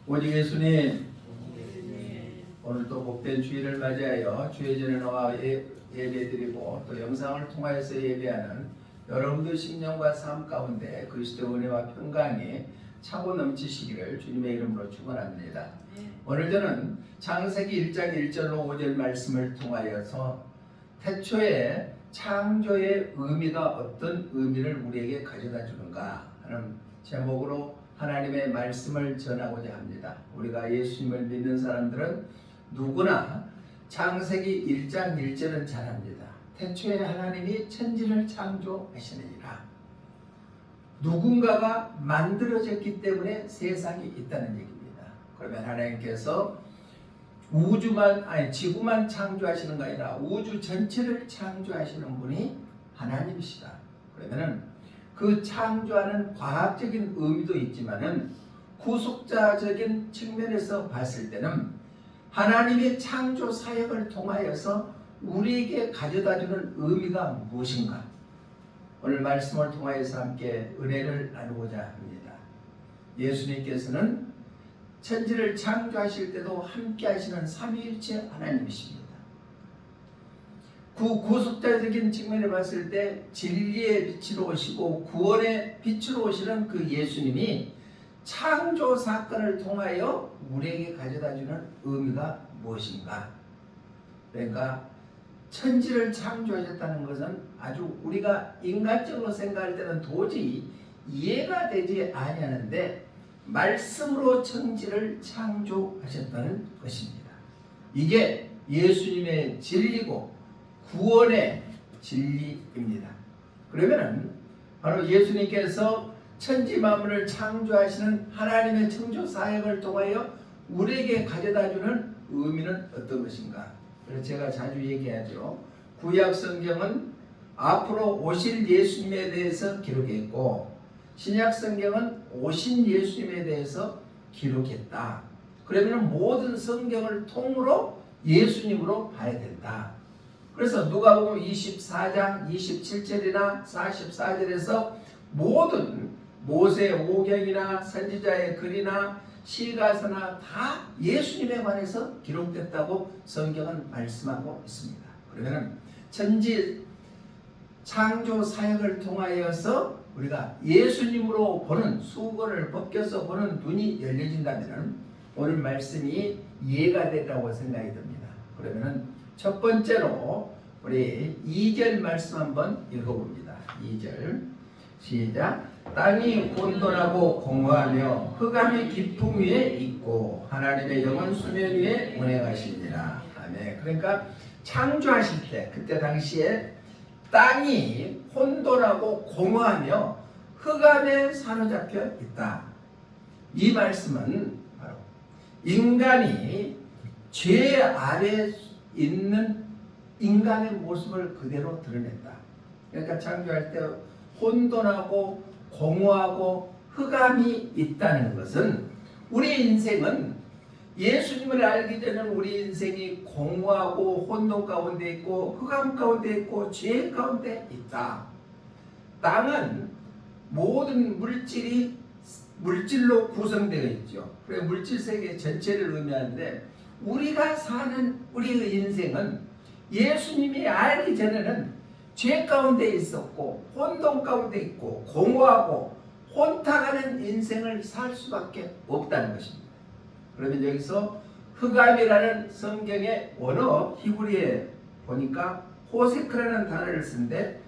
오직 예수님, 오늘도 복된 주일을 맞이하여 주의 전에 나와 예배드리고 또 영상을 통하여서 예배하는 여러분들 심령과 삶 가운데 그리스도의 은혜와 평강이 차고 넘치시기를 주님의 이름으로 축원합니다. 오늘 저는 창세기 1장 1절로 5절 말씀을 통하여서 태초에 창조의 의미가 어떤 의미를 우리에게 가져다 주는가 하는 제목으로 하나님의 말씀을 전하고자 합니다. 우리가 예수님을 믿는 사람들은 누구나 창세기 1장 1절은 잘 압니다. 태초에 하나님이 천지를 창조하시느니라. 누군가가 만들어졌기 때문에 세상이 있다는 얘기입니다. 그러면 하나님께서 지구만 창조하시는 게 아니라 우주 전체를 창조하시는 분이 하나님이시다. 그러면은 그 창조하는 과학적인 의미도 있지만은 구속자적인 측면에서 봤을 때는 하나님의 창조 사역을 통하여서 우리에게 가져다주는 의미가 무엇인가? 오늘 말씀을 통하여서 함께 은혜를 나누고자 합니다. 예수님께서는 천지를 창조하실 때도 함께 하시는 삼위일체 하나님이십니다. 구속자적인 측면에 봤을 때 진리의 빛으로 오시고 구원의 빛으로 오시는 그 예수님이 창조 사건을 통하여 우리에게 가져다주는 의미가 무엇인가? 그러니까 천지를 창조하셨다는 것은 아주 우리가 인간적으로 생각할 때는 도저히 이해가 되지 아니하는데 말씀으로 천지를 창조하셨다는 것입니다. 이게 예수님의 진리고 구원의 진리입니다. 그러면은 바로 예수님께서 천지 만물을 창조하시는 하나님의 창조 사역을 통하여 우리에게 가져다주는 의미는 어떤 것인가? 그래서 제가 자주 얘기하죠. 구약 성경은 앞으로 오실 예수님에 대해서 기록했고 신약 성경은 오신 예수님에 대해서 기록했다. 그러면 모든 성경을 통으로 예수님으로 봐야 된다. 그래서 누가복음 24장 27절이나 44절에서 모든 모세 오경이나 선지자의 글이나 시가서나 다 예수님에 관해서 기록됐다고 성경은 말씀하고 있습니다. 그러면 천지 창조 사역을 통하여서 우리가 예수님으로 보는 수건을 벗겨서 보는 눈이 열려진다면 오늘 말씀이 이해가 된다고 생각이 듭니다. 그러면 첫 번째로 우리 2절 말씀 한번 읽어봅니다. 2절 시작. 땅이 혼돈하고 공허하며 흑암이 깊음 위에 있고 하나님의 영은 수면 위에 운행하시니라. 아멘. 그러니까 창조하실 때 그때 당시에 땅이 혼돈하고 공허하며 흑암에 사로잡혀 있다. 이 말씀은 바로 인간이 죄 아래 있는 인간의 모습을 그대로 드러낸다. 그러니까 창조할 때 혼돈하고 공허하고 흑암이 있다는 것은 우리 인생은 예수님을 알기 전에는 우리 인생이 공허하고 혼돈 가운데 있고 흑암 가운데 있고 죄 가운데 있다. 땅은 모든 물질로 구성되어 있죠. 그래서 물질 세계 전체를 의미하는데 우리가 사는 우리의 인생은 예수님이 알기 전에는 죄 가운데 있었고 혼돈 가운데 있고 공허하고 혼탁하는 인생을 살 수밖에 없다는 것입니다. 그러면 여기서 흑암이라는 성경의 원어 히브리에 보니까 호세크라는 단어를 쓰는데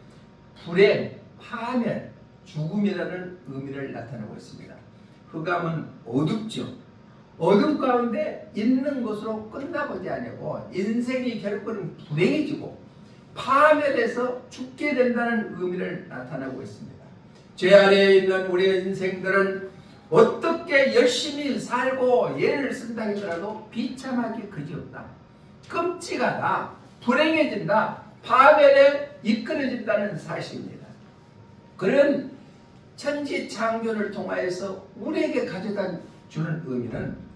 불행, 파멸, 죽음이라는 의미를 나타내고 있습니다. 흑암은 어둡죠. 어둠 가운데 있는 것으로 끝나보지 아니고 인생이 결국은 불행해지고 파멸해서 죽게 된다는 의미를 나타내고 있습니다. 죄 아래에 있는 우리의 인생들은 어떻게 열심히 살고 예를 쓴다 하더라도 비참하기 그지없다. 끔찍하다. 불행해진다. 파멸에 이끌어진다는 사실입니다. 그런 천지 창조를 통하여서 우리에게 가져다 주는 의미는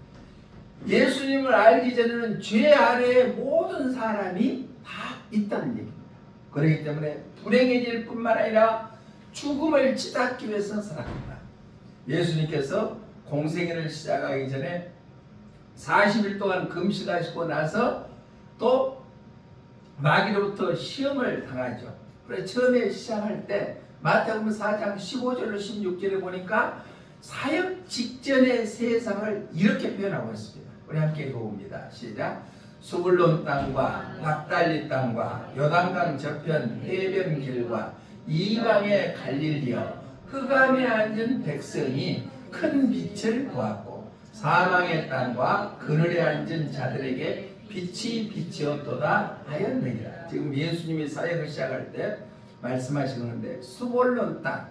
예수님을 알기 전에는 죄 아래에 모든 사람이 다 있다는 얘기입니다. 그렇기 때문에 불행해질 뿐만 아니라 죽음을 치닫기 위해서 살아간다. 예수님께서 공생애를 시작하기 전에 40일 동안 금식하시고 나서 또 마귀로부터 시험을 당하죠. 그래서 처음에 시작할 때 마태복음 4장 15절로 16절에 보니까 사역 직전의 세상을 이렇게 표현하고 있습니다. 우리 함께 읽어봅니다. 시작. 수불론 땅과 납달리 땅과 요단강 저편 해변길과 이방의 갈릴리여 흑암에 앉은 백성이 큰 빛을 보았고 사망의 땅과 그늘에 앉은 자들에게 빛이 비치었도다 하였느니라. 지금 예수님이 사역을 시작할 때 말씀하시는데 수볼론 땅,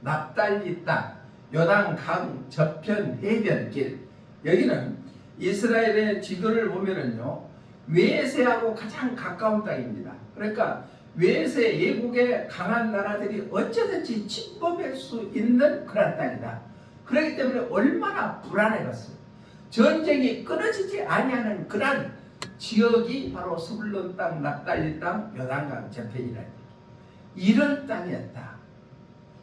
납달리 땅, 요단강 저편 해변길, 여기는 이스라엘의 지도를 보면은요 외세하고 가장 가까운 땅입니다. 그러니까 외세 예국의 강한 나라들이 어쩌든지 침범할 수 있는 그런 땅이다. 그렇기 때문에 얼마나 불안해갔어요. 전쟁이 끊어지지 아니하는 그런 지역이 바로 스불론 땅, 납달리 땅, 요단강 저편이라는 이런 땅이었다.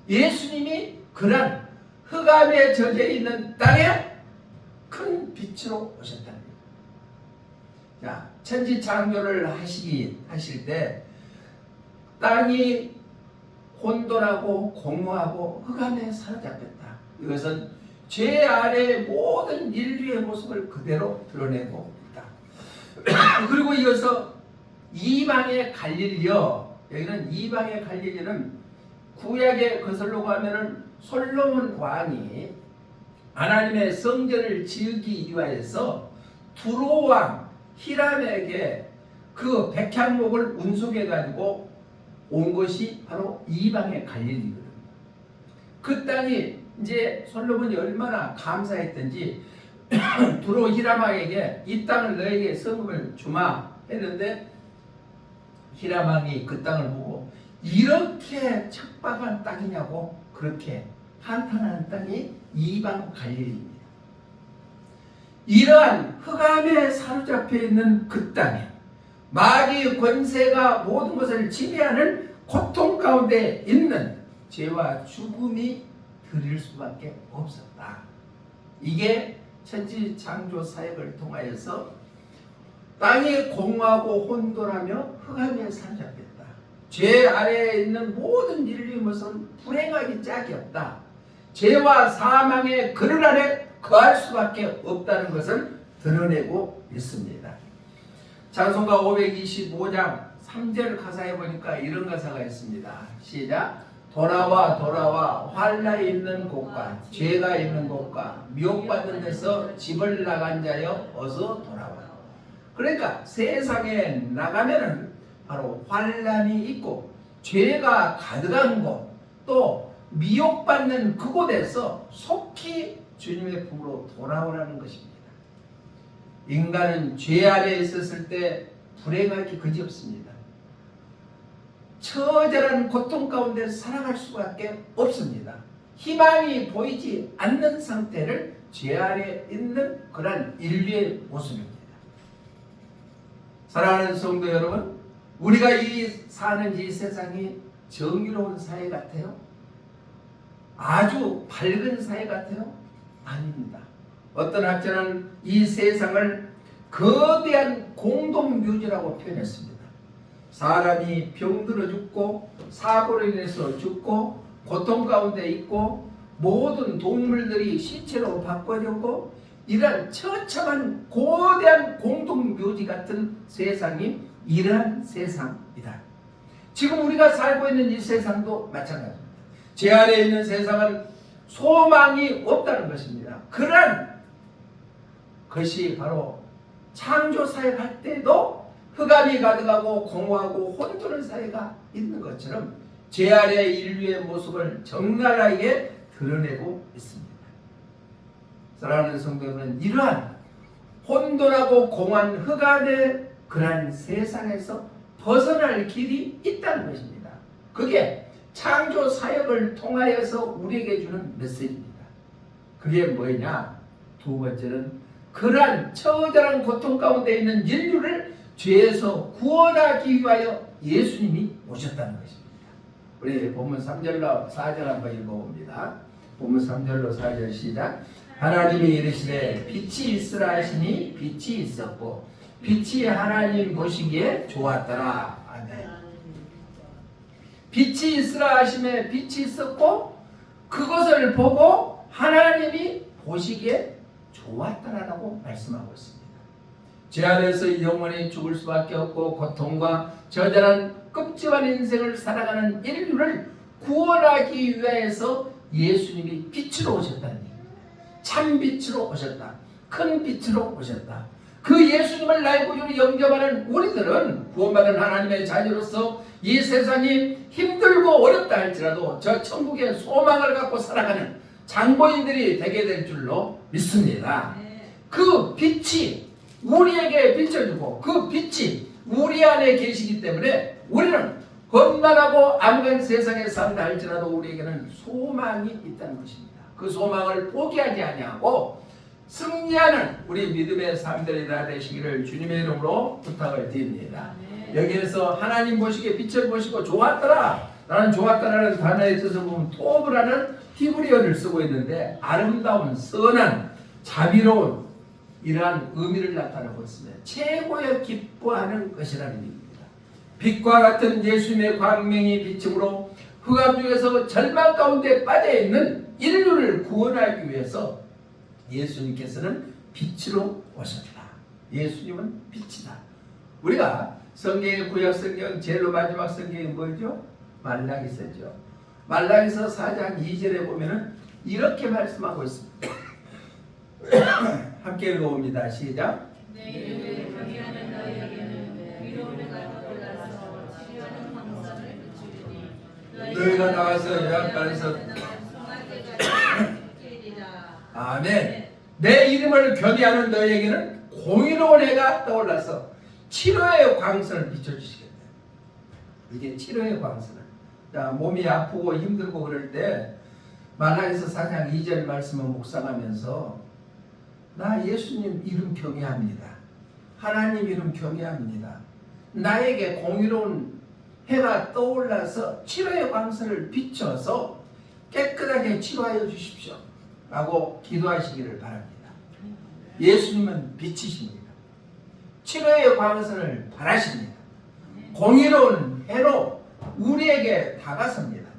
예수님이 그런 흑암에 젖어 있는 땅에 큰 빛으로 오셨다는 거예요. 자, 천지창조를 하실 때 땅이 혼돈하고 공허하고 흑암에 사로잡혔다. 이것은 죄 아래 모든 인류의 모습을 그대로 드러내고 있다. 그리고 이어서 이방의 갈릴리여, 여기는 이방의 갈릴리는 구약에 거슬러 가면은 솔로몬 왕이 하나님의 성전을 지으기 위하여서 두로 왕 히람에게 그 백향목을 운송해 가지고 온 것이 바로 이방의 갈릴리거든요. 그 땅이 이제 솔로몬이 얼마나 감사했던지 두로 히람왕에게 이 땅을 너에게 성금을 주마 했는데 히람 왕이 그 땅을 보고 이렇게 척박한 땅이냐고 그렇게 한탄하는 땅이 이방 갈릴리입니다. 이러한 흑암에 사로잡혀 있는 그 땅에 마귀의 권세가 모든 것을 지배하는 고통 가운데 있는 죄와 죽음이 드릴 수밖에 없었다. 이게 천지창조 사역을 통하여서 땅이 공허하고 혼돈하며 흑암에 사로잡혔다. 죄 아래에 있는 모든 인류의 모습은 불행하기 짝이 없다. 죄와 사망의 그늘 아래 거할 수밖에 없다는 것을 드러내고 있습니다. 찬송가 525장 3절 가사에 보니까 이런 가사가 있습니다. 시작. 돌아와 돌아와 환난이 있는 곳과 죄가 있는 곳과 미혹받는 데서 집을 나간 자여 어서 돌아와. 그러니까 세상에 나가면은 바로 환난이 있고 죄가 가득한 곳, 또 미혹받는 그곳에서 속히 주님의 품으로 돌아오라는 것입니다. 인간은 죄 아래에 있었을 때 불행하기 그지없습니다. 처절한 고통 가운데 살아갈 수밖에 없습니다. 희망이 보이지 않는 상태를 죄 아래에 있는 그런 인류의 모습입니다. 사랑하는 성도 여러분, 우리가 사는 이 세상이 정의로운 사회 같아요? 아주 밝은 사회 같아요? 아닙니다. 어떤 학자는 이 세상을 거대한 공동묘지라고 표현했습니다. 사람이 병들어 죽고 사고로 인해서 죽고 고통 가운데 있고 모든 동물들이 시체로 바꿔졌고 이러한 처참한 거대한 공동묘지 같은 세상이 이러한 세상이다. 지금 우리가 살고 있는 이 세상도 마찬가지입니다. 제 아래에 있는 세상은 소망이 없다는 것입니다. 그런 것이 바로 창조 사역할 때도 흑암이 가득하고 공허하고 혼돈의 사회가 있는 것처럼 제 아래의 인류의 모습을 적나라하게 드러내고 있습니다. 사랑하는 성도 여러분, 이러한 혼돈하고 공허한 흑암의 그러한 세상에서 벗어날 길이 있다는 것입니다. 그게 창조 사역을 통하여서 우리에게 주는 메시지입니다. 그게 뭐냐? 두 번째는 그러한 처절한 고통 가운데 있는 인류를 죄에서 구원하기 위하여 예수님이 오셨다는 것입니다. 우리 본문 3절로 4절 한번 읽어봅니다. 본문 3절로 4절 시작. 하나님이 이르시되 빛이 있으라 하시니 빛이 있었고 빛이 하나님 보시기에 좋았더라. 아멘. 빛이 있으라 하심에 빛이 있었고 그것을 보고 하나님이 보시기에 좋았더라라고 말씀하고 있습니다. 죄 안에서 영원히 죽을 수밖에 없고 고통과 저절한 끔찍한 인생을 살아가는 인류를 구원하기 위해서 예수님이 빛으로 오셨다는 얘기입니다. 참 빛으로 오셨다. 큰 빛으로 오셨다. 그 예수님을 나의 구주로 영접하는 우리들은 구원받은 하나님의 자녀로서 이 세상이 힘들고 어렵다 할지라도 저 천국의 소망을 갖고 살아가는 장보인들이 되게 될 줄로 믿습니다. 그 빛이 우리에게 비춰주고 그 빛이 우리 안에 계시기 때문에 우리는 험난하고 암간 세상에 산다 할지라도 우리에게는 소망이 있다는 것입니다. 그 소망을 포기하지 아니하고 승리하는 우리 믿음의 삶들이라 되시기를 주님의 이름으로 부탁을 드립니다. 여기에서 하나님 보시기에 빛을 보시고 좋았더라. 나는 좋았다라는 단어의 뜻을 보면 토브라는 히브리어를 쓰고 있는데 아름다운, 선한, 자비로운 이러한 의미를 나타내고 있습니다. 최고의 기뻐하는 것이라는 의미입니다. 빛과 같은 예수님의 광명이 비침으로 흑암 중에서 절망 가운데 빠져있는 인류를 구원하기 위해서 예수님께서는 빛으로 오셨다. 예수님은 빛이다. 우리가 성경의 구약 성경 제일 마지막 성경이 뭐죠? 말라기서죠. 말라기서 4장 2절에 보면은 이렇게 말씀하고 있습니다. 함께 읽어봅니다. 시작. 내 이름을 경외하는 너희에게는 위로를 가져다서 치유하는 방법을 주리니 너희가 나가서 요한간에서 아멘. 내 이름을 경외하는 너희에게는 공의로운 해가 떠올라서 치료의 광선을 비춰주시겠다. 이게 치료의 광선을. 자, 몸이 아프고 힘들고 그럴 때 말라기서 4장 2절 말씀을 묵상하면서 나 예수님 이름 경외합니다. 하나님 이름 경외합니다. 나에게 공의로운 해가 떠올라서 치료의 광선을 비춰서 깨끗하게 치료하여 주십시오. 라고 기도하시기를 바랍니다. 예수님은 빛이십니다. 치료의 광선을 바라십니다. 공의로운 해로 우리에게 다가섭니다.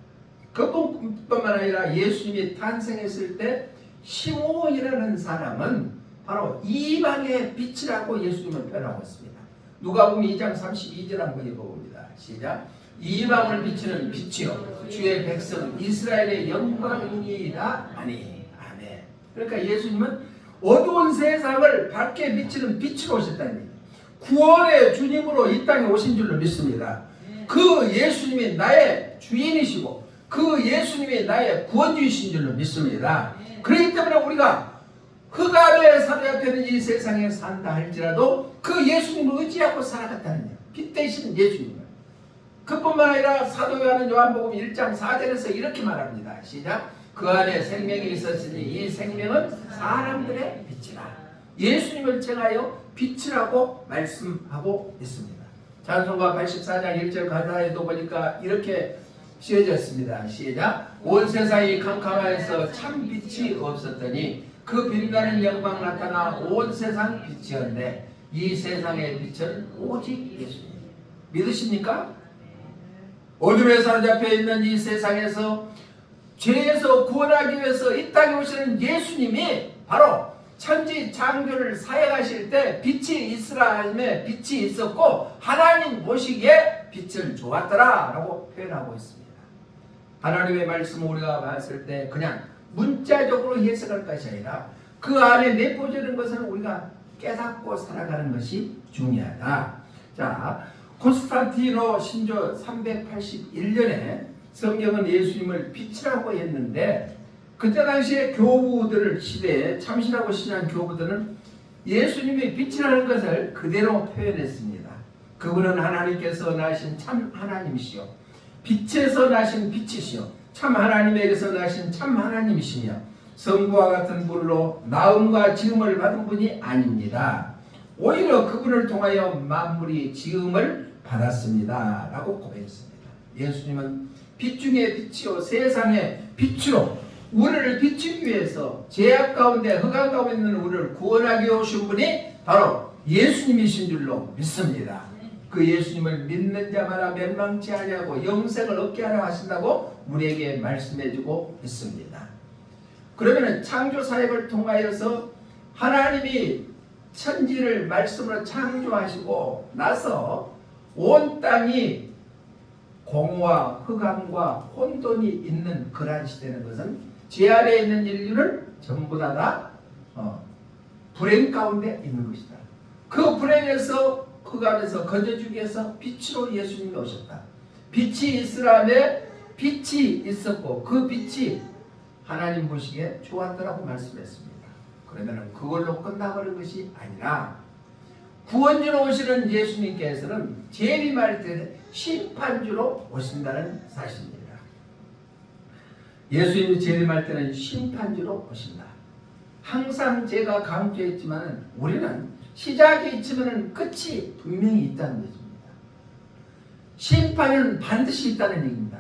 그뿐만 아니라 예수님이 탄생했을 때 시므온이라는 사람은 바로 이방의 빛이라고 예수님은 표현하고 있습니다. 누가복음 2장 32절 한번 읽어봅니다. 시작. 이방을 비추는 빛이요 주의 백성 이스라엘의 영광이니이다 하니. 아멘. 그러니까 예수님은 어두운 세상을 밝게 비추는 빛으로 오셨다는 얘기예요. 구원의 주님으로 이 땅에 오신 줄로 믿습니다. 그 예수님이 나의 주인이시고 그 예수님이 나의 구원주이신 줄로 믿습니다. 그렇기 때문에 우리가 흑암에 사로잡혀있는 이 세상에 산다 할지라도 그 예수님을 의지하고 살아갔다는 거예요. 빛 대신 예수님을. 그뿐만 아니라 사도 요한복음 1장 4절에서 이렇게 말합니다. 시작. 그 안에 생명이 있었으니 이 생명은 사람들의 빛이라. 예수님을 칭하여 빛이라고 말씀하고 있습니다. 찬송가 84장 1절 가사에도 보니까 이렇게 씌워졌습니다. 시작. 온 세상이 캄캄하여서 참 빛이 없었더니 그 빛나는 영광 나타나 온 세상 빛이었네. 이 세상의 빛은 오직 예수님. 믿으십니까? 어둠에 사로잡혀 있는 이 세상에서 죄에서 구원하기 위해서 이 땅에 오시는 예수님이 바로 천지 창조를 사역하실 때 빛이 있으라 하심에 빛이 있었고 하나님 보시기에 빛을 주었더라 라고 표현하고 있습니다. 하나님의 말씀을 우리가 봤을 때 그냥 문자적으로 해석할 것이 아니라 그 안에 내포되는 것을 우리가 깨닫고 살아가는 것이 중요하다. 자, 콘스탄티노 신조 381년에 성경은 예수님을 빛이라고 했는데 그때 당시에 교부들 시대에 참신하고 신한 교부들은 예수님이 빛이라는 것을 그대로 표현했습니다. 그분은 하나님께서 나신 참 하나님이시요 빛에서 나신 빛이시요 참 하나님에게서 나신 참 하나님이시며 성부와 같은 분으로 나음과 지음을 받은 분이 아닙니다. 오히려 그분을 통하여 만물이 지음을 받았습니다. 라고 고백했습니다. 예수님은 빛 중에 빛이요 세상의 빛으로 우리를 비추기 위해서 죄악 가운데 흑암 가운데 있는 우리를 구원하기 오신 분이 바로 예수님이신 줄로 믿습니다. 그 예수님을 믿는 자마다 멸망치 아니하고 영생을 얻게 하려 하신다고 우리에게 말씀해주고 있습니다. 그러면 창조 사역을 통하여서 하나님이 천지를 말씀으로 창조하시고 나서 온 땅이 공허와 흑암과 혼돈이 있는 그러한 시대는 것은 죄 아래에 있는 인류를 전부 다 불행 가운데 있는 것이다. 그 불행에서 흑암에서 건져주기 위해서 빛으로 예수님이 오셨다. 빛이 있으라며 빛이 있었고 그 빛이 하나님 보시기에 좋았더라고 말씀했습니다. 그러면 그걸로 끝나버린 것이 아니라 구원주로 오시는 예수님께서는 재림할 때 심판주로 오신다는 사실입니다. 예수님이 재림할 때는 심판주로 오신다. 항상 제가 강조했지만 우리는 시작이 있으면 끝이 분명히 있다는 것입니다. 심판은 반드시 있다는 얘기입니다.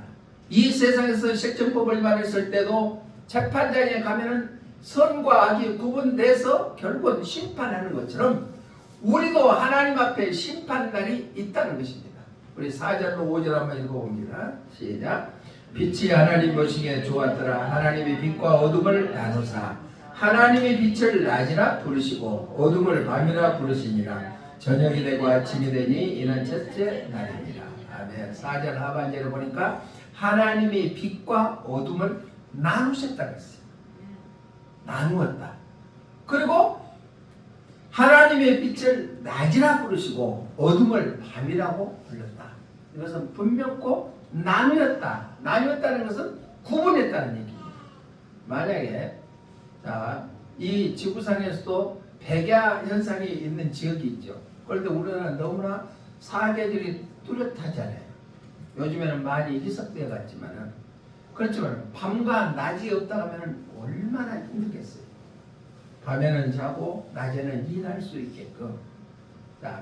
이 세상에서 실정법을 위반했을 때도 재판장에 가면은 선과 악이 구분돼서 결국은 심판하는 것처럼 우리도 하나님 앞에 심판날이 있다는 것입니다. 우리 4절로 5절 한번 읽어봅니다. 시작. 빛이 하나님 보시기에 좋았더라. 하나님이 빛과 어둠을 나누사 하나님이 빛을 낮이라 부르시고 어둠을 밤이라 부르시니라. 저녁이 되고 아침이 되니 이는 첫째 날입니다. 아멘. 4절 하반절을 보니까 하나님이 빛과 어둠을 나누셨다고 했어요. 나누었다. 그리고 하나님의 빛을 낮이라 부르시고 어둠을 밤이라고 불렀다. 이것은 분명코 나누었다. 나누었다는 것은 구분했다는 얘기입니다. 만약에 이 지구상에서도 백야 현상이 있는 지역이 있죠. 그런데 우리는 너무나 사계절이 뚜렷하잖아요. 요즘에는 많이 희석되어 갔지만은 그렇지만 밤과 낮이 없다 하면 얼마나 힘들겠어요. 밤에는 자고 낮에는 일할 수 있게끔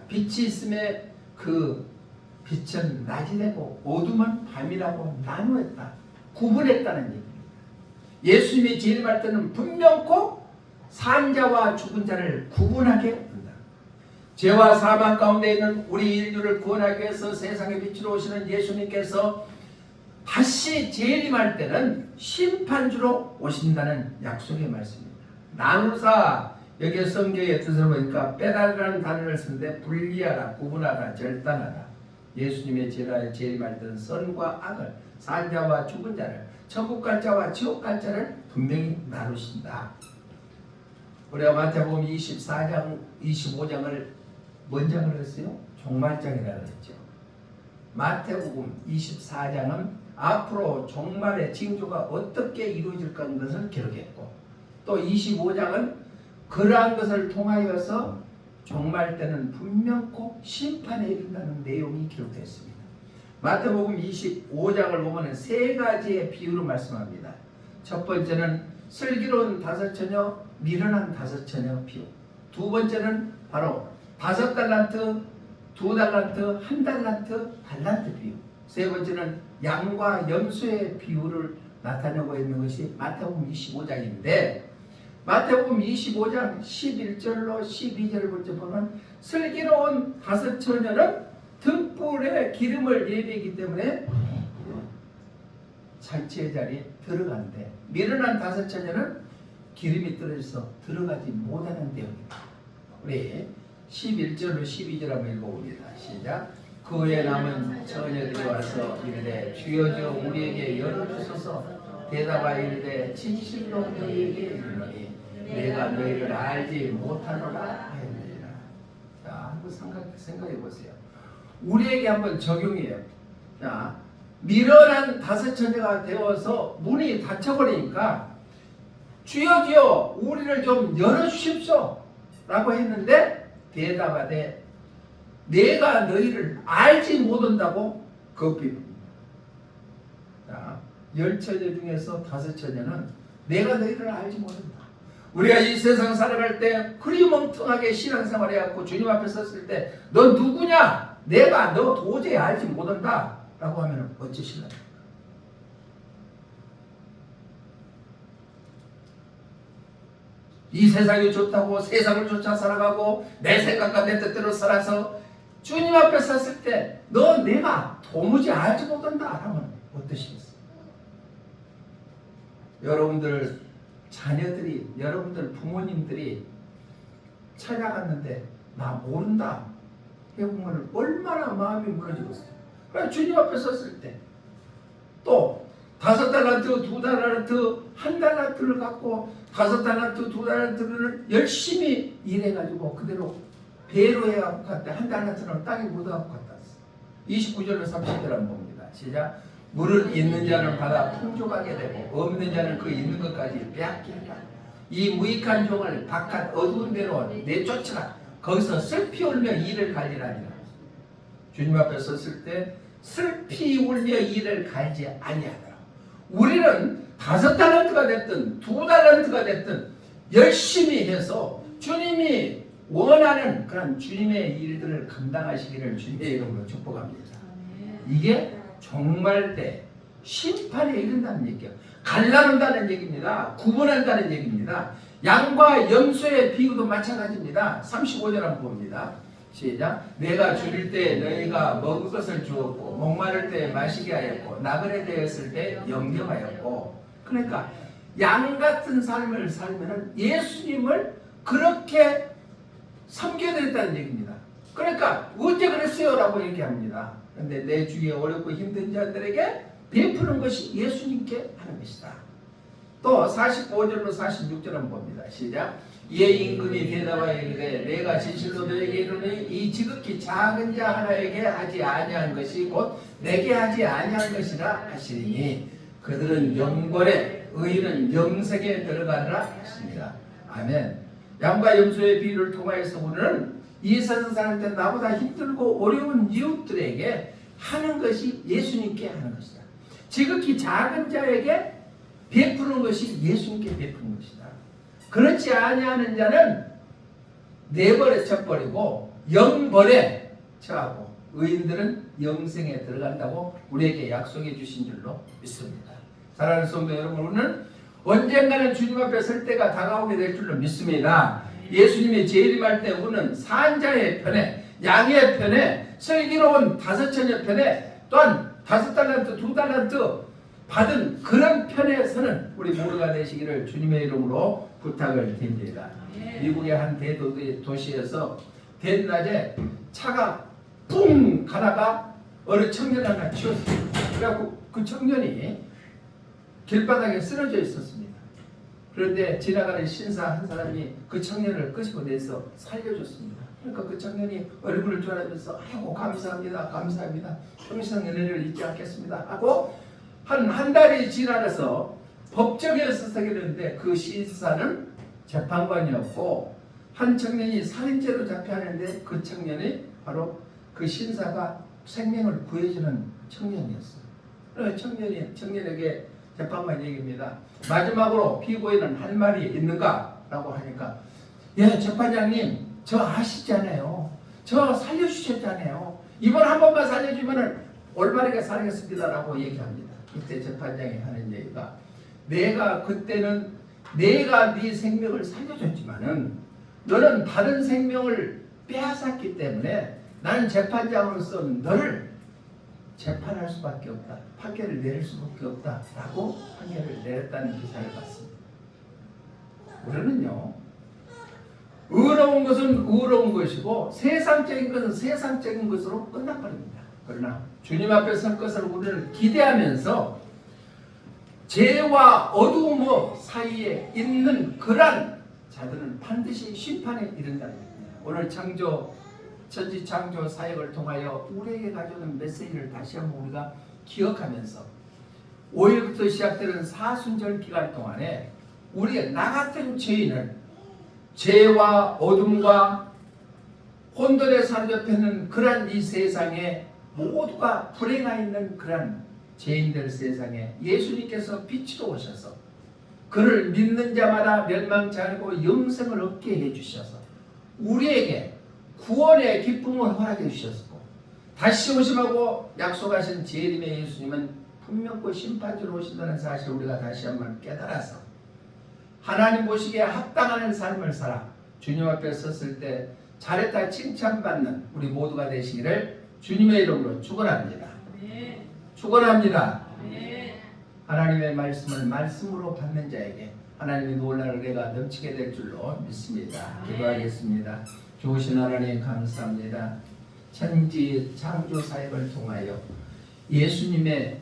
빛이 있음에 그 빛은 낮이 되고 어둠은 밤이라고 나누었다. 구분했다는 얘기입니다. 예수님이 재림할 때는 분명코 산자와 죽은 자를 구분하게 한다. 죄와 사망 가운데 있는 우리 인류를 구원하기 위해서 세상의 빛으로 오시는 예수님께서 다시 재림할 때는 심판주로 오신다는 약속의 말씀입니다. 나누사, 여기에 성경의 뜻을 보니까 빼달라는 단어를 쓰는데 분리하라, 구분하라, 절단하라. 예수님의 재림할 때는 선과 악을, 산자와 죽은 자를, 천국 갈 자와 지옥 갈 자를 분명히 나누신다. 우리가 마태복음 24장, 25장을 뭔 장을 했어요? 종말장이라고 했죠. 마태복음 24장은 앞으로 종말의 징조가 어떻게 이루어질까 하는 것을 기록했고 또 25장은 그러한 것을 통하여서 종말 때는 분명코 심판에 이른다는 내용이 기록되었습니다. 마태복음 25장을 보면 세 가지의 비유로 말씀합니다. 첫 번째는 슬기로운 5처녀, 미련한 5처녀 비유. 두 번째는 바로 5달란트, 2달란트, 1달란트, 달란트 비유. 세 번째는 양과 염소의 비유를 나타내고 있는 것이 마태복음 25장인데 마태복음 25장 11절로 12절을 보면 슬기로운 5처녀는 등불에 기름을 예비했기 때문에 잔치의 자리에 들어간대. 미련한 5처녀는 기름이 떨어져서 들어가지 못하는 내용입니다. 우리 11절로 12절 한번 읽어봅니다. 시작. 그 후에 남은 처녀들이 와서 이르되 주여 주여 우리에게 열어주소서. 대답하여 이르되 진실로 너희에게 이르노니 내가 너희를 알지 못하노라 하였느니라. 자, 한번 생각해 보세요. 우리에게 한번 적용해요. 자, 미련한 5처녀가 되어서 문이 닫혀버리니까 주여 주여 우리를 좀 열어주십시오 라고 했는데 대답하되 내가 너희를 알지 못한다고 겁입니다. 자, 10처녀 중에서 5처녀는 내가 너희를 알지 못한다. 우리가 이 세상 살아갈 때 그리 멍청하게 신앙생활 해갖고 주님 앞에 섰을 때 너 누구냐? 내가 너 도저히 알지 못한다 라고 하면 어찌실랍니까? 이 세상이 좋다고 세상을 쫓아 살아가고 내 생각과 내 뜻대로 살아서 주님 앞에 섰을 때 너 내가 도무지 알지 못한다 하면 어떠시겠어요? 여러분들 자녀들이, 여러분들 부모님들이 찾아갔는데 나 모른다 해보면 얼마나 마음이 무너지겠어요. 그러니까 주님 앞에 섰을 때 또 5달란트, 2달란트, 1달란트를 갖고 5달란트, 2달란트를 열심히 일해가지고 그대로 배로 해갖고 갔다. 1달란트는 땅에 묻어갖고 갔다 왔어요. 29절로 30절 한번 봅니다. 시작. 물을 있는 자는 받아 풍족하게 되고 없는 자는 그 있는 것까지 빼앗기리라. 이 무익한 종을 바깥 어두운 데로 내쫓으라. 거기서 슬피 울며 이를 갈리라니라. 주님 앞에 섰을 때 슬피 울며 이를 갈지 아니하더라. 우리는 5달란트가 됐든 2달란트가 됐든 열심히 해서 주님이 원하는 그런 주님의 일들을 감당하시기를 주님의 이름으로 축복합니다. 이게 종말 때 심판에 이른다는 얘기예요. 갈라놓는다는 얘기입니다. 구분한다는 얘기입니다. 양과 염소의 비유도 마찬가지입니다. 35절 한번 봅니다. 시작. 내가 줄일 때 너희가 먹을 것을 주었고 목마를 때 마시게 하였고 나그네 되었을 때 영경하였고. 그러니까 양 같은 삶을 살면은 예수님을 그렇게 섬겨야 된다는 얘기입니다. 그러니까 언제 그랬어요? 라고 얘기합니다. 그런데 내 주위에 어렵고 힘든 자들에게 베푸는 것이 예수님께 하는 것이다. 또 45절로 46절 한번 봅니다. 시작. 이에 임금이 대답하여 이르되 내가 진실로 너에게 이르노니 이 지극히 작은 자 하나에게 하지 아니한 것이 곧 내게 하지 아니한 것이라 하시리니 그들은 영벌에 의인은 영생에 들어가리라 하십니다. 아멘. 양과 염소의 비유를 통하여서 우리는 이 세상 사는 때 나보다 힘들고 어려운 이웃들에게 하는 것이 예수님께 하는 것이다. 지극히 작은 자에게 베푸는 것이 예수님께 베푸는 것이다. 그렇지 아니하는 자는 내벌에 쳐버리고 영벌에 처하고 의인들은 영생에 들어간다고 우리에게 약속해 주신 줄로 믿습니다. 사랑하는 성도 여러분, 우리는 언젠가는 주님 앞에 설 때가 다가오게 될 줄로 믿습니다. 예수님이 재림할 때 우리는 산자의 편에, 양의 편에, 슬기로운 5처녀 편에, 또한 5달란트, 2달란트 받은 그런 편에 서는 우리 모두가 되시기를 주님의 이름으로 부탁을 드립니다. 미국의 한 대도시에서 대낮에 차가 뿡 가다가 어느 청년 하나 치웠어요. 그래갖고 그 청년이 길바닥에 쓰러져 있었습니다. 그런데 지나가는 신사 한 사람이 그 청년을 끄집어내서 살려줬습니다. 그러니까 그 청년이 얼굴을 졸하면서 아이고 감사합니다, 감사합니다, 평생 은혜를 잊지 않겠습니다 하고 한 달이 지나서 법정에 서게 되는데 그 신사는 재판관이었고 한 청년이 살인죄로 잡혀하는데 그 청년이 바로 그 신사가 생명을 구해주는 청년이었어요. 그래서 청년에게 재판관 얘기입니다. 마지막으로 피고인은 할 말이 있는가? 라고 하니까 예, 재판장님 저 아시잖아요. 저 살려주셨잖아요. 이번 한 번만 살려주면 올바르게 살겠습니다 라고 얘기합니다. 그때 재판장이 하는 얘기가 내가 그때는 내가 네 생명을 살려줬지만은 너는 다른 생명을 빼앗았기 때문에 나는 재판장으로서 너를 재판할 수밖에 없다. 판결을 내릴 수밖에 없다. 라고 판결을 내렸다는 기사를 봤습니다. 우리는요, 의로운 것은 의로운 것이고 세상적인 것은 세상적인 것으로 끝나버립니다. 그러나 주님 앞에 설 것을 우리는 기대하면서 죄와 어두움 사이에 있는 그런 자들은 반드시 심판에 이른다는 겁니다. 오늘 천지 창조 사역을 통하여 우리에게 가져오는 메시지를 다시 한번 우리가 기억하면서 5일부터 시작되는 사순절 기간 동안에 우리 나 같은 죄인은 죄와 어둠과 혼돈에 사로잡혀있는 그런 이 세상에 모두가 불행해 있는 그런 죄인들 세상에 예수님께서 빛으로 오셔서 그를 믿는 자마다 멸망치 않고 영생을 얻게 해주셔서 우리에게 구원의 기쁨을 허락해 주셨고 다시 오심하고 약속하신 재림의 예수님은 분명코 심판주로 오신다는 사실을 우리가 다시 한번 깨달아서 하나님 보시기에 합당하는 삶을 살아 주님 앞에 섰을 때 잘했다 칭찬받는 우리 모두가 되시기를 주님의 이름으로 축원합니다. 축원합니다. 하나님의 말씀을 말씀으로 받는 자에게 하나님의 놀라는 은혜가 넘치게 될 줄로 믿습니다. 기도하겠습니다. 좋으신 하나님 감사합니다. 천지 창조 사역을 통하여 예수님의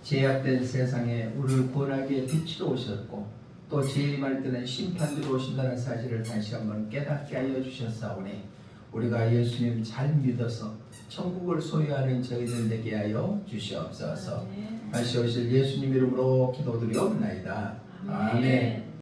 제약된 세상에 우리를 구원하기에 빛으로 오셨고 또 재림할 때는 심판대로 오신다는 사실을 다시 한번 깨닫게 하여 주셨사오니 우리가 예수님 잘 믿어서 천국을 소유하는 저희들 되게 하여 주시옵소서. 다시 오실 예수님 이름으로 기도드리옵나이다. 아멘.